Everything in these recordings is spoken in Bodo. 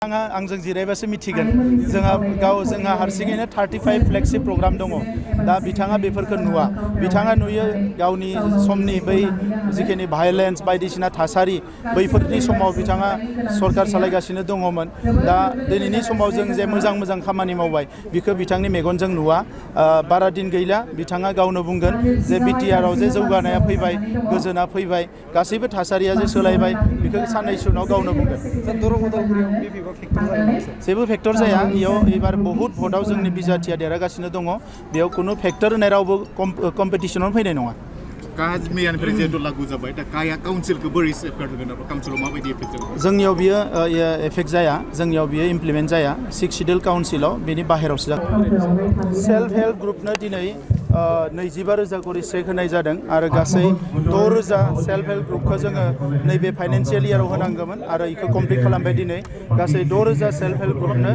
आंजों जिरायबासो मिथिगोन जोंहा हारसिङैनो 35 फ्लेक्सि प्रग्राम दङ दा बिथाङा बेफोरखौ नुवा बिथाङा नुयो गावनि समनि बै जिखिनि भायलेन्स बायदिसिना थासारि बैफोरनि समाव बिथाङा सरकार सालायगासिनो दङमोन दा दिनैनि समाव जों जे मोजां खामानि मावबाय बिखौ बिथांनि मेगनजों नुवा बारा दिन गैला बिथाङा गावनो बुंगोन जे बिटिआरआव जे जौगानाया फैबाय गोजोना फैबाय गासैबो थासारिया जे सोलायबाय बेखौ साननैसो उनाव गावनो बुंगोन जेबो फेक्टर जाया इयाव एबार बहुत भटआव जोंनि बिजाथिया देरहागासिनो दङ बेयाव खुनु फेक्टर होनाय रावबो कम्पिटिशनाव फैनाय नङा मैयानिफ्राय जिहेतु लागू जाबाय दा काया काउन्सिलखौ बोरै सेफगार्ड होगोन काउन्सिलाव माबायदि एफेक्ट जागोन जोंनियाव बियो एफेक्ट जाया जोंनियाव बियो इमप्लिमेन्ट जाया 6 शिड्यूल काउन्सिलाव बेनि बाहेरावसो जागोन सेल्फ हेल्प ग्रुपनो दिनै 25,000 करि चेक होनाय जादों आरो गासै 6,000 सेल्फ हेल्प ग्रुपखौ जोङो नैबे फाइनान्सियेल इयाराव होनांगौमोन आरो इखौ कमप्लिट खालामबाय दिनै गासै 6,000 सेल्फ हेल्प ग्रुपनो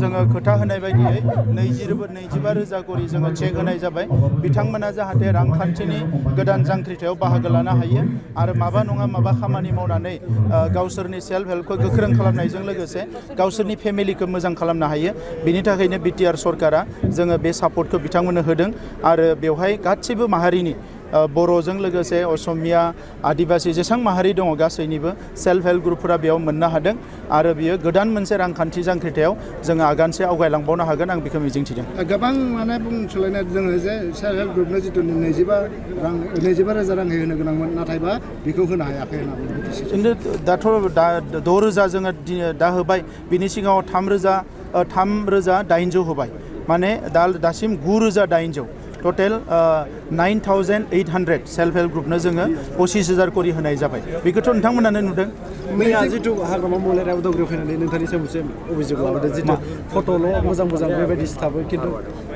जोङो खोथा होनाय बायदियै 25,000 करि जोङो चेक होनाय जाबाय बिथांमोना जाहाथे रांखान्थिनि गोदान जांख्रिथायाव बाहागो लानो हायो आरो माबा नङा माबा खामानि मावनानै गावसोरनि सेल्फ हेल्पखौ गोख्रों खालामनायजों लोगोसे गावसोरनि फेमिलिखौ मोजां खालामनो हायो बेनि थाखायनो बिटिआर सरकारा जोङो बे सापर्टखौ बिथांमोननो होदों आरो बेवहाय गासैबो माहारिनि बर'जों लोगोसे असमिया आदिबासि जेसां माहारि दङ गासैनिबो सेल्फ हेल्प ग्रुपफोरा बेयाव मोननो हादों आरो बियो गोदान मोनसे रांखान्थि जांख्रिथायाव जोङो आगानसे आवगायलांबावनो हागोन आं बेखौ मिजिंथिदों गोबां माने बुंसोलायनाय जोङो जे सेल्फ हेल्प ग्रुपनो जिथु 25,000 रां होनो गोनांमोन नाथायबा बेखौ होनो हायाखै होनना बुंदों खिन्थु दाथ' 6,000 जोङो दा होबाय बिनि सिगाङाव 3,800 होबाय माने दासिम 9,800 टटेल 9,800 सेल्फ हेल्प ग्रुपनो जोङो 25,000 करि होनाय जाबाय बेखौथ' नोंथांमोनानो नुदों मैया जिथु हाग्रामा महिलाया उदालगुरियाव फैनानै नोंथांनि सायाव मोनसे अभियोग लाबोदों जिथु फट'ल' मोजां बेबायदि सिथाबो खिन्थु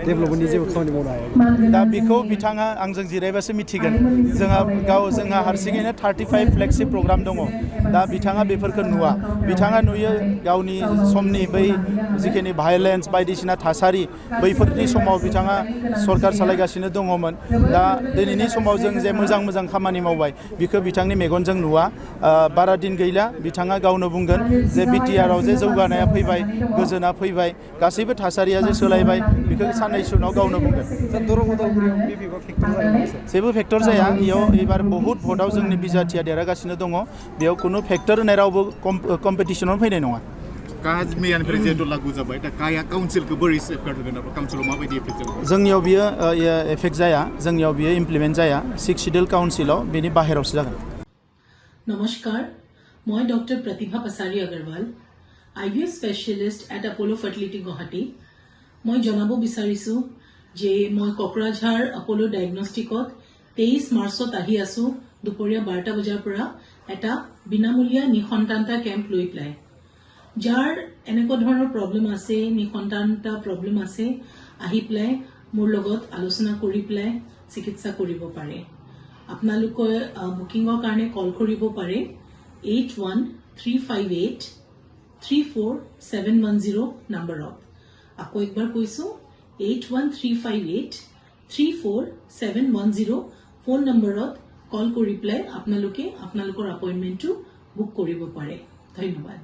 डेभेलपमेन्टनि जेबो खामानि मावनो हाया दा बेखौ बिथाङा आंजों जिरायबासो मिथिगोन जोंहा हारसिङैनो 35 फ्लेक्सि प्रग्राम दङ दा बिथाङा बेफोरखौ नुवा बिथाङा नुयो गावनि समनि बै जिखिनि भायलेन्स बायदिसिना थासारि बैफोरनि समाव बिथाङा सरकार सालायगासिनो दङमोन दा दिनैनि समाव जों जे मोजां खामानि मावबाय बिखौ बिथांनि मेगनजों नुवा बारा दिन गैला बिथाङा गावनो बुंगोन जे बिटिआरआव जे जौगानाया फैबाय गोजोना फैबाय गासैबो थासारिया जे सोलायबाय बेखौ साननैसो उनाव गावनो बुंगोन जेबो फेक्टर जाया इयाव एबार बहुत भटआव जोंनि बिजाथिया देरहागासिनो दङ बेयाव खुनु फेक्टर होनाय रावबो कम्पिटिशनाव फैनाय नङा मैयानिफ्राय जिहेतु लागू जाबाय दा काया काउन्सिलखौ बोरै सेफगार्ड होगोन काउन्सिलाव माबायदि एफेक्ट जागोन जोंनियाव बियो एफेक्ट जाया जोंनियाव बियो इमप्लिमेन्ट जाया 6 शिड्यूल काउन्सिलाव बेनि बाहेरावसो जागोन नमस्कार मैं doctor Pratibha Pasari Agarwal IVF specialist at Apollo fertility Guwahati मैं जनाब विचारिছো जे मैं कक्राझार अपोलो डायग्नोस्टिकत 23 मार्चत आহি आसो दुपरिया 12टा बजार পৰা এটা বিনামূলীয়া নিসন্তানতা কেম্প লৈ পেলাই যাৰ এনেকুৱা ধৰণৰ প্ৰব্লেম আছে নিসন্তানতা প্ৰব্লেম আছে আহি পেলাই মোৰ লগত আলোচনা কৰি পেলাই চিকিৎসা কৰিব পাৰে আপোনালোকে বুকিংৰ কাৰণে কল কৰিব পাৰে 8135834710 নম্বৰত আকৌ একবাৰ কৈছো 8135834710 ফোন নম্বৰত কল কৰি পেলাই আপোনালোকৰ এপইণ্টমেণ্টটো বুক কৰিব পাৰে ধন্যবাদ